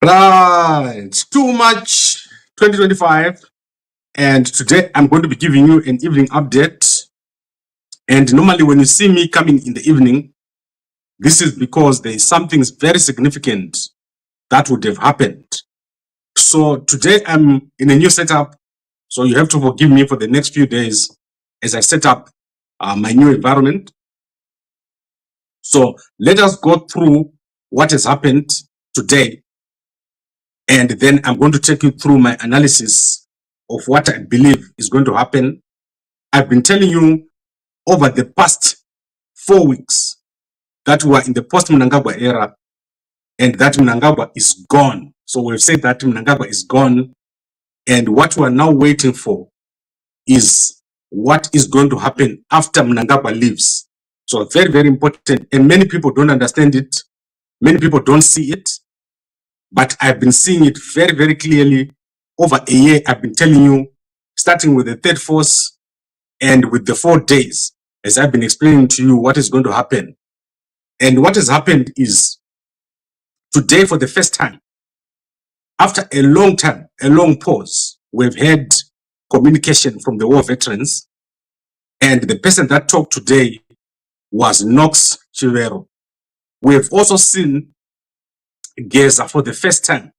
Right, too much 2025, and today I'm going to be giving you an evening update. And normally, when you see me coming in the evening, this is because there is something very significant that would have happened. So today I'm in a new setup, so you have to forgive me for the next few days as I set up my new environment. So let us go through what has happened today, and then I'm going to take you through my analysis of what I believe is going to happen. I've been telling you over the past 4 weeks that we are in the post-Mnangagwa era and that Mnangagwa is gone. So we've said that Mnangagwa is gone, and what we are now waiting for is what is going to happen after Mnangagwa leaves. So very, very important, and many people don't understand it. Many people don't see it, but I've been seeing it very, very clearly over a year. I've been telling you, starting with the third force and with the 4 days, as I've been explaining to you what is going to happen. And what has happened is today, for the first time, after a long time, a long pause, we've had communication from the war veterans. And the person that talked today was Knox Chivero. We have also seen Geza for the first time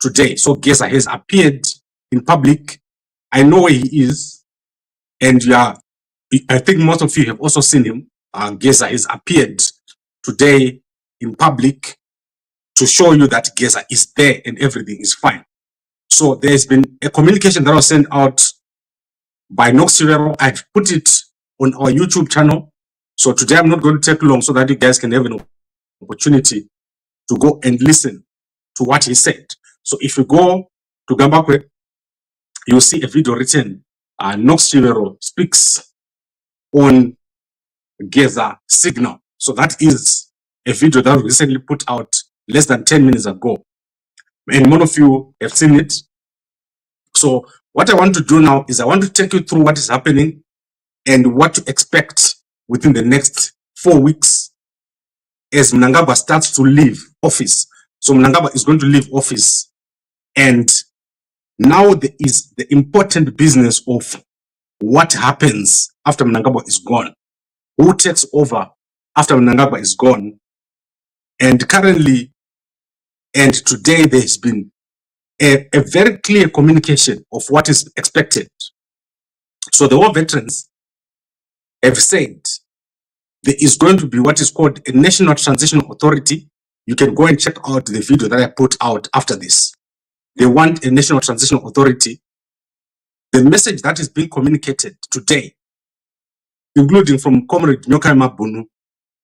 today. So Geza has appeared in public. I know where he is. And I think most of you have also seen him. Geza has appeared today in public to show you that Geza is there and everything is fine. So there's been a communication that was sent out by Knox Chivero. I've put it on our YouTube channel. So today I'm not going to take long so that you guys can have an opportunity to go and listen to what he said. So if you go to Zimbabwe, you'll see a video written, Knox Chivero speaks on Geza signal. So that is a video that was recently put out less than 10 minutes ago. And one of you have seen it. So what I want to do now is I want to take you through what is happening and what to expect within the next 4 weeks as Mnangagwa starts to leave office. So Mnangagwa is going to leave office. And now there is the important business of what happens after Mnangagwa is gone. Who takes over after Mnangagwa is gone? And currently, and today, there has been a very clear communication of what is expected. So the war veterans have said there is going to be what is called a National Transitional Authority. You can go and check out the video that I put out after this. They want a National Transitional Authority. The message that is being communicated today, including from Comrade Nyoka Mabunu,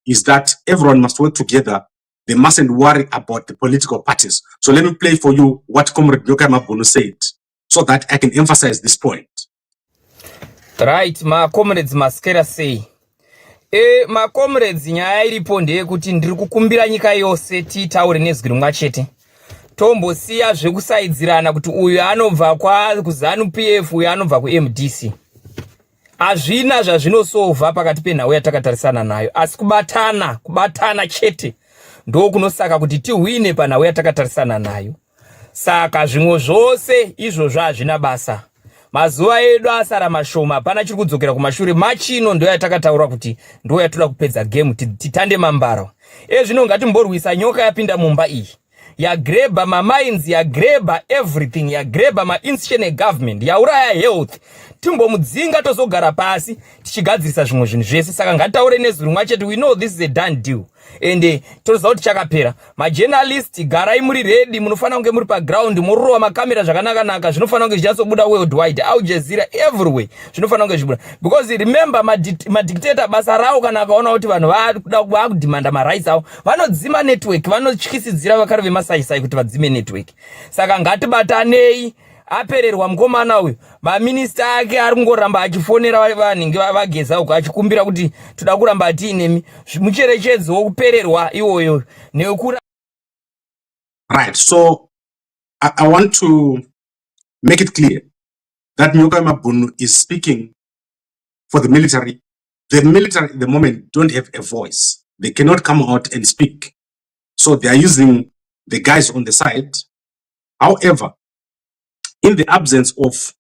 is that everyone must work together. They mustn't worry about the political parties. So let me play for you what Comrade Nyoka Mabunu said so that I can emphasize this point. Right, my comrades maskera say. My comrades nyaya iripo ndeyekuti ndiri kukumbira nyika yose titaure nezwi rimwe chete. Tombosiya zvekusaidzirana kuti uyu anobva kuZANU-PF uyu anobva kuMDC. Hazvina zvazvinosova pakati penhau yatakatarisana nayo, asi kubatana chete ndo kunosaka kuti tihwine panhau yatakatarisana nayo. Saka zvimwe zvose izvozvo hazvina basa. Mazuva edu asara mashoma, pana chiri kudzokera kumashure. Machino ndo yatakataura kuti ndo yatoda kupedza game, titande mambara. Zvino ngatimborwisa nyoka yapinda mumba iyi. Yagreba mines, yagreba everything, yagreba ma-institutional government, yauraya health. Timbomudzinga tozogara pasi tichigadzirisa zvimwe zvinhu zvese. Saka ngataure nezwi rimwe chete. We know this is a done deal. And toziva kuti chakapera. Majournalist garai muri ready, munofana kunge muri paground, murova makamera zvakanaka, zvinofana kunge zvichasobuda worldwide, Al Jazeera, everywhere. Zvinofana kunge zvibuda. Because remember, madictator basa ravo kana akaona kuti vanhu vakudimanda marights avo, vanodzima network, vanotyisidzira vakari vemasaisai kuti vadzime network. Saka ngatibatanei. Apererwa mukomana uyu, maminista ake ari kungoramba achifonera vanenge vageza uko achikumbira kuti toda kuramba tiinemi mucherechedzo wokupererwa iwoyo neukura. Right, so I want to make it clear that Nyoka Mabunu is speaking for the military. The military at the moment don't have a voice. They cannot come out and speak. So they are using the guys on the side However, in the absence of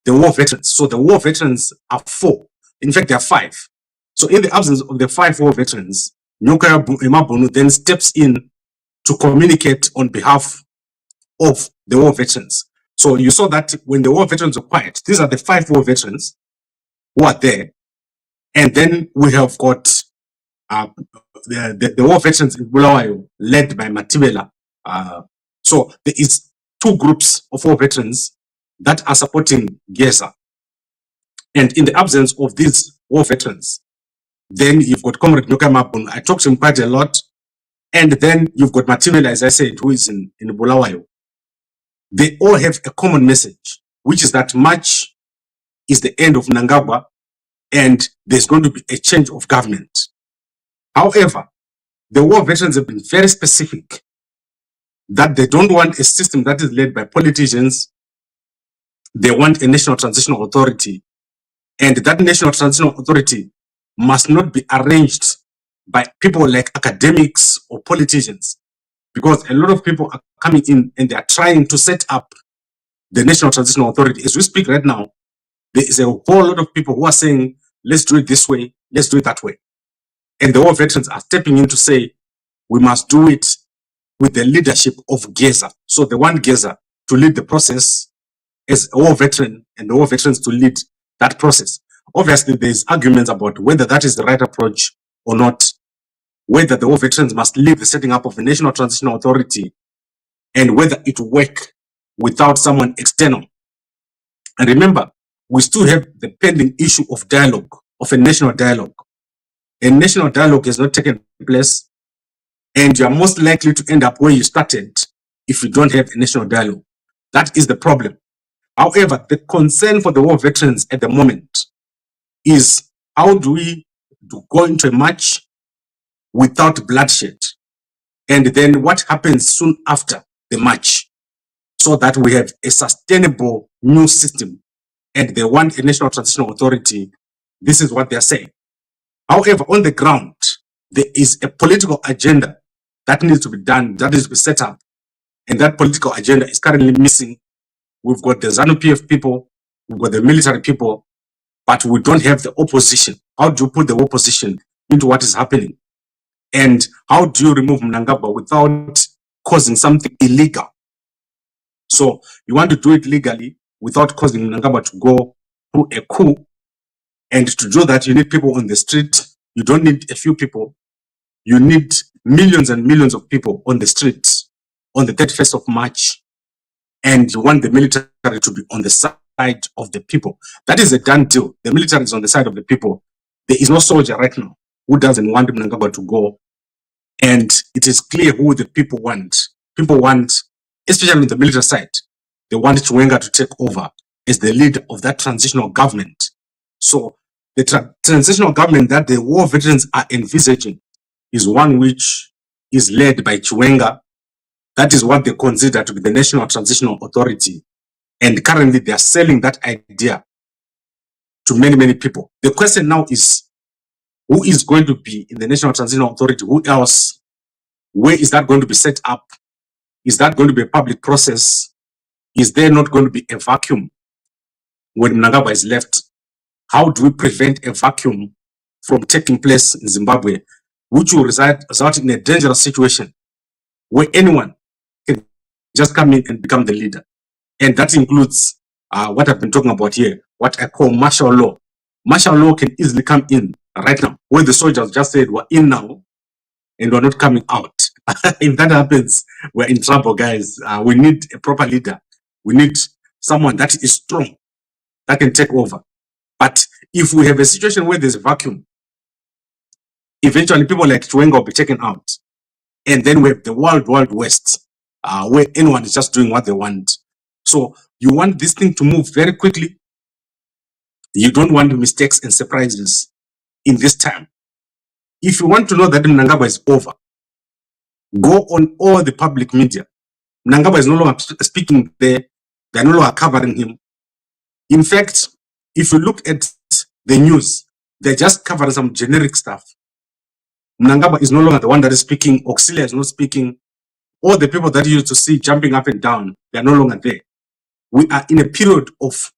the war veterans, so the war veterans are 4. In fact, there are 5. So in the absence of the 5 war veterans, Nyokaya Emabonu then steps in to communicate on behalf of the war veterans. So you saw that when the war veterans were quiet, these are the 5 war veterans who are there. And then we have got the war veterans in Bulawayo, led by Matibela. So there is 2 groups of war veterans that are supporting Geza. And in the absence of these war veterans, then you've got Comrade Nyoka Mabun. I talked to him quite a lot. And then you've got Matibela, as I said, who is in Bulawayo. They all have a common message, which is that March is the end of Mnangagwa and there's going to be a change of government. However, the war veterans have been very specific that they don't want a system that is led by politicians. They want a national transitional authority, and that national transitional authority must not be arranged by people like academics or politicians, because a lot of people are coming in and they are trying to set up the national transitional authority. As we speak right now, there is a whole lot of people who are saying, let's do it this way, let's do it that way. And the war veterans are stepping in to say, we must do it with the leadership of Geza. So they want Geza to lead the process as a war veteran, and the war veterans to lead that process. Obviously, there's arguments about whether that is the right approach or not, whether the war veterans must lead the setting up of a national transitional authority, and whether it will work without someone external. And remember, we still have the pending issue of dialogue, of a national dialogue. A national dialogue has not taken place, and you are most likely to end up where you started if you don't have a national dialogue. That is the problem. However, the concern for the war veterans at the moment is, how do we go into a march without bloodshed? And then what happens soon after the march, so that we have a sustainable new system, and they want a national transitional authority. This is what they're saying. However, on the ground, there is a political agenda that needs to be done, that needs to be set up, and that political agenda is currently missing. We've got the ZANU-PF people, we've got the military people, but we don't have the opposition. How do you put the opposition into what is happening? And how do you remove Mnangagwa without causing something illegal? So you want to do it legally without causing Mnangagwa to go through a coup. And to do that, you need people on the street. You don't need a few people. You need millions and millions of people on the streets on the 31st of March. And you want the military to be on the side of the people. That is a done deal. The military is on the side of the people. There is no soldier right now who doesn't want Mnangagwa to go. And it is clear who the people want. People want, especially on the military side, they want Chiwenga to take over as the leader of that transitional government. So the transitional government that the war veterans are envisaging is one which is led by Chiwenga. That is what they consider to be the National Transitional Authority. And currently they are selling that idea to many, many people. The question now is, who is going to be in the National Transitional Authority? Who else? Where is that going to be set up? Is that going to be a public process? Is there not going to be a vacuum when Mnangagwa is left? How do we prevent a vacuum from taking place in Zimbabwe, which will result in a dangerous situation where anyone can just come in and become the leader? And that includes what I've been talking about here, what I call martial law. Martial law can easily come in right now, where the soldiers just said, we're in now and we're not coming out. If that happens, we're in trouble, guys. We need a proper leader. We need someone that is strong, that can take over. But if we have a situation where there's a vacuum, eventually people like Chiwenga will be taken out. And then we have the wild west, where anyone is just doing what they want. So you want this thing to move very quickly. You don't want mistakes and surprises in this time. If you want to know that Mnangagwa is over, go on all the public media. Mnangagwa is no longer speaking there. They're no longer covering him. In fact, if you look at the news, they're just covering some generic stuff. Mnangagwa is no longer the one that is speaking. Auxilia is not speaking. All the people that you used to see jumping up and down, they are no longer there. We are in a period of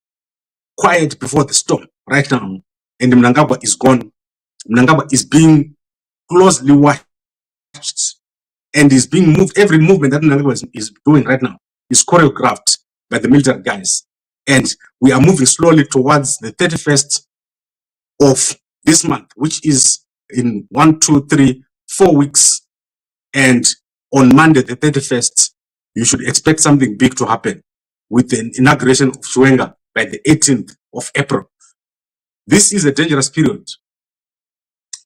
quiet before the storm right now, and Mnangagwa is gone. Mnangagwa is being closely watched and is being moved. Every movement that Mnangagwa is doing right now is choreographed by the military guys. And we are moving slowly towards the 31st of this month, which is in 1, 2, 3, 4 weeks. And on Monday, the 31st, you should expect something big to happen with the inauguration of Chiwenga by the 18th of April. This is a dangerous period.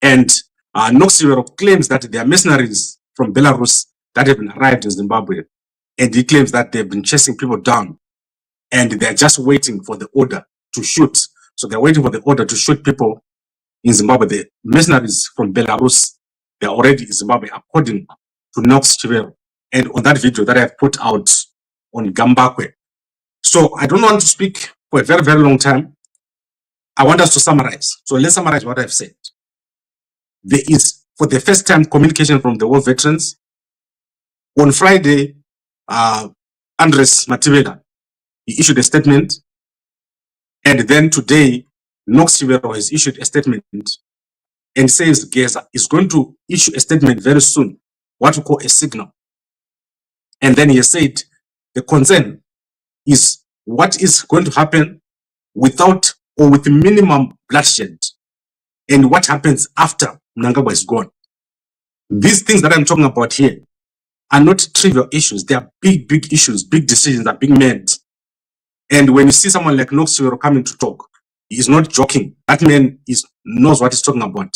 And Noxivero claims that there are mercenaries from Belarus that have been arrived in Zimbabwe. And he claims that they've been chasing people down and they're just waiting for the order to shoot. So they're waiting for the order to shoot people in Zimbabwe. The mercenaries from Belarus, they're already in Zimbabwe, according to Nox Chivero. And on that video that I've put out on Gambakwe. So I don't want to speak for a very, very long time. I want us to summarize. So let's summarize what I've said. There is, for the first time, communication from the war veterans. On Friday, Andres Mativela, he issued a statement. And then today, Nox Chivero has issued a statement and says Geza is going to issue a statement very soon, what we call a signal. And then he has said the concern is what is going to happen without or with minimum bloodshed and what happens after Mnangagwa is gone. These things that I'm talking about here are not trivial issues. They are big, big issues, big decisions are being made. And when you see someone like Nox Chivero coming to talk, he is not joking. That man knows what he's talking about.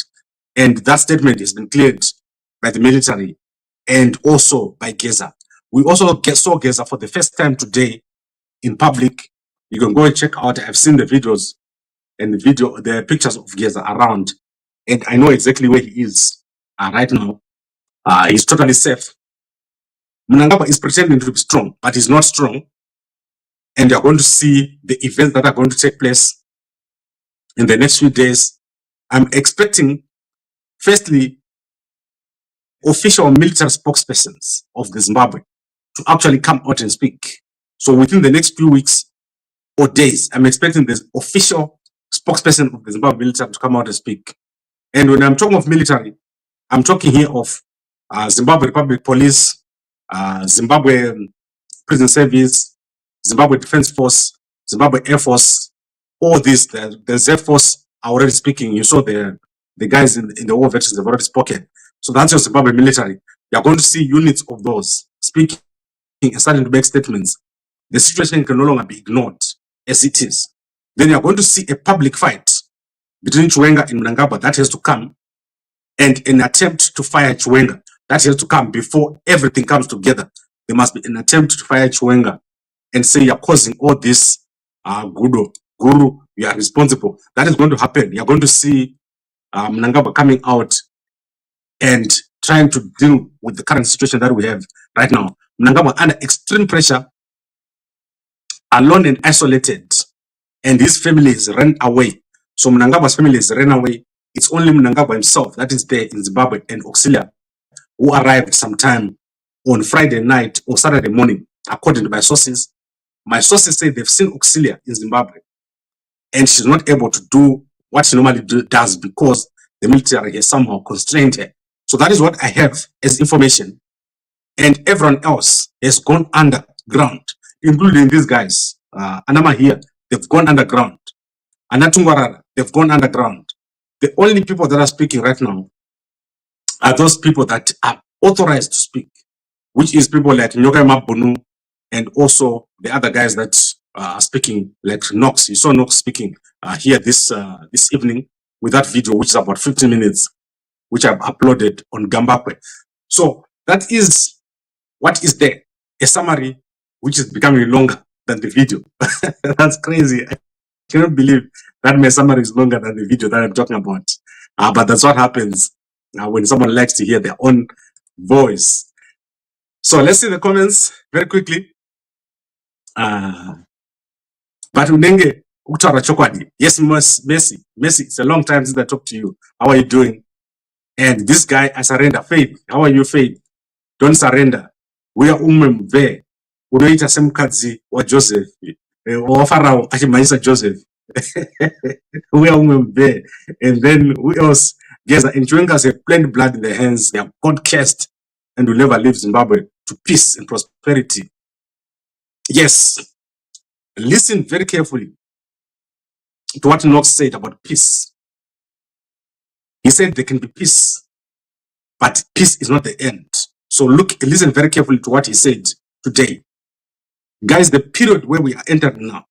And that statement has been cleared by the military and also by Geza. We also saw Geza for the first time today in public. You can go and check out. I've seen the videos and the pictures of Geza around. And I know exactly where he is right now. He's totally safe. Mnangagwa is pretending to be strong, but he's not strong. And you're going to see the events that are going to take place in the next few days. I'm expecting, firstly, official military spokespersons of the Zimbabwe to actually come out and speak. So within the next few weeks or days, I'm expecting the official spokesperson of the Zimbabwe military to come out and speak. And when I'm talking of military, I'm talking here of Zimbabwe Republic Police, Zimbabwe Prison Service, Zimbabwe Defense Force, Zimbabwe Air Force, all these, the Air Force are already speaking. You saw the guys in the war veterans have already spoken. So that's your Zimbabwe military. You're going to see units of those speaking and starting to make statements. The situation can no longer be ignored as it is. Then you're going to see a public fight between Chiwenga and Mnangagwa that has to come, and an attempt to fire Chiwenga that has to come before everything comes together. There must be an attempt to fire Chiwenga and say you're causing all this, Guru, you are responsible. That is going to happen. You're going to see Mnangagwa coming out and trying to deal with the current situation that we have right now. Mnangagwa under extreme pressure, alone and isolated, and his family is run away. So Mnangagwa's family is run away. It's only Mnangagwa himself that is there in Zimbabwe and Auxilia, who arrived sometime on Friday night or Saturday morning, according to my sources. My sources say they've seen Auxilia in Zimbabwe, and she's not able to do what she normally does because the military has somehow constrained her. So that is what I have as information. And everyone else has gone underground, including these guys. Anama here, they've gone underground. Anatungwarara, they've gone underground. The only people that are speaking right now are those people that are authorized to speak, which is people like Nyoka Mabunu and also the other guys that are speaking, like Nox. You saw Nox speaking here this evening with that video, which is about 15 minutes, which I've uploaded on Gambakwe. So that is what is there, a summary which is becoming longer than the video. That's crazy. I cannot believe that my summary is longer than the video that I'm talking about. But that's what happens when someone likes to hear their own voice. So let's see the comments very quickly. But Unenge, Utara Chokwadi. Yes, Messi, it's a long time since I talked to you. How are you doing? And this guy, I surrender. Faith, how are you, Faith? Don't surrender. uya umwe mve unoita semukadzi waJoseph waFarao achimhanyisa Joseph. Uya umwe mve. And then who else? Geza and Chiwenga has plenty blood in their hands. They are God cursed and will never leave Zimbabwe to peace and prosperity. Yes, listen very carefully to what Knox said about peace. He said there can be peace, but peace is not the end. So listen very carefully to what he said today. Guys, the period where we are entering now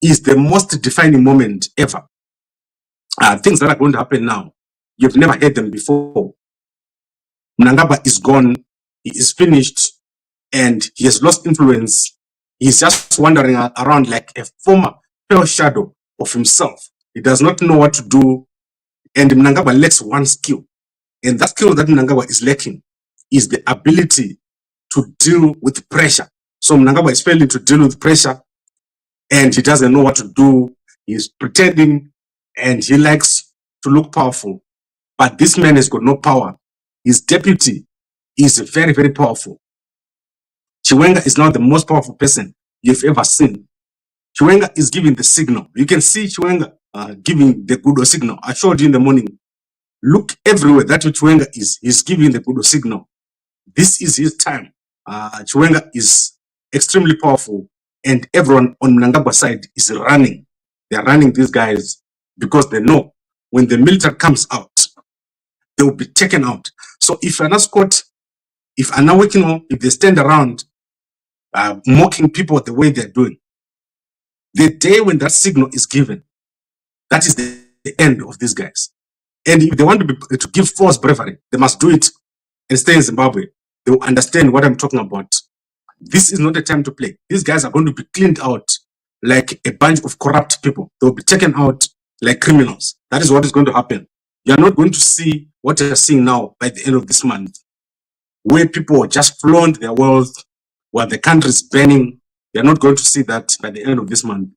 is the most defining moment ever. Things that are going to happen now, you've never heard them before. Mnangagwa is gone, he is finished, and he has lost influence. He's just wandering around like a former pale shadow of himself. He does not know what to do, and Mnangagwa lacks one skill. And that skill that Mnangagwa is lacking is the ability to deal with pressure. So Mnangagwa is failing to deal with pressure, and he doesn't know what to do. He's pretending, and he likes to look powerful. But this man has got no power. His deputy is very, very powerful. Chiwenga is now the most powerful person you've ever seen. Chiwenga is giving the signal. You can see Chiwenga giving the Kudo signal. I showed you in the morning. Look everywhere. That's what Chiwenga is. He's giving the Kudo signal. This is his time. Chiwenga is extremely powerful, and everyone on Mnangagwa side is running. They're running these guys because they know when the military comes out, they will be taken out. So if you're not Scott, if Anawekino, if they stand around mocking people the way they're doing, the day when that signal is given, that is the end of these guys. And if they want to give false bravery, they must do it and stay in Zimbabwe. They will understand what I'm talking about. This is not a time to play. These guys are going to be cleaned out like a bunch of corrupt people. They will be taken out like criminals. That is what is going to happen. You are not going to see what you are seeing now by the end of this month, where people just flaunt their wealth, while the country is burning. You are not going to see that by the end of this month.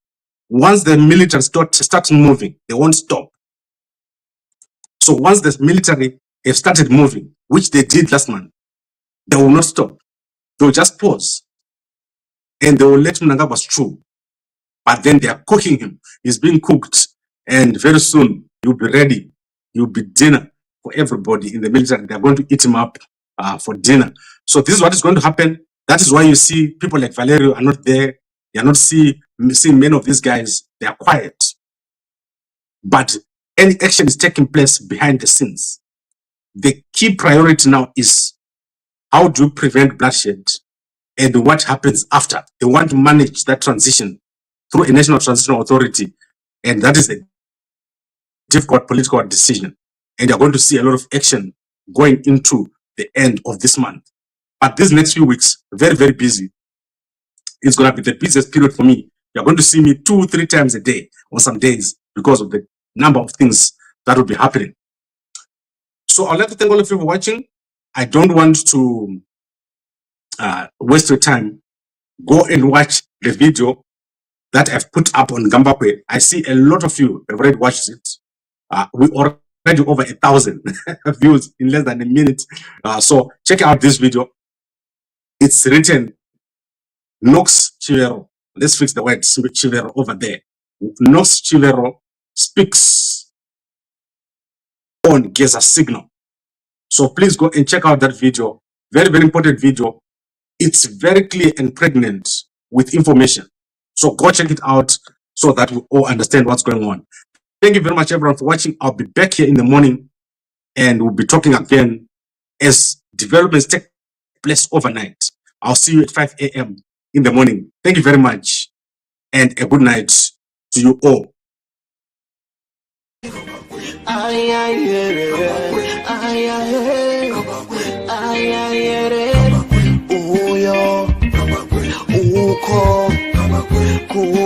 Once the military starts moving, they won't stop. So once the military have started moving, which they did last month, they will not stop. They will just pause. And they will let Mnangagwa stew. But then they are cooking him. He's being cooked. And very soon, he'll be ready. He'll be dinner for everybody in the military. They're going to eat him up for dinner. So this is what is going to happen. That is why you see people like Valerio are not there. You are not seeing many of these guys. They are quiet. But any action is taking place behind the scenes. The key priority now is how do you prevent bloodshed and what happens after. They want to manage that transition through a national transitional authority. And that is a difficult political decision. And you're going to see a lot of action going into the end of this month. But these next few weeks, very, very busy. It's going to be the busiest period for me. You're going to see me 2-3 times a day on some days because of the number of things that will be happening. So I'd like to thank all of you for watching. I don't want to waste your time. Go and watch the video that I've put up on Zimbabwe. I see a lot of you have already watched it. We already over 1,000 views in less than a minute. So check out this video. It's written Knox Chivero. Let's fix the word Chivero over there. Knox Chivero speaks on Geza signal. So please go and check out that video. Very, very important video. It's very clear and pregnant with information. So go check it out so that we all understand what's going on. Thank you very much, everyone, for watching. I'll be back here in the morning and we'll be talking again as developments take place overnight. I'll see you at 5 a.m. in the morning. Thank you very much and a good night to you all. Cool.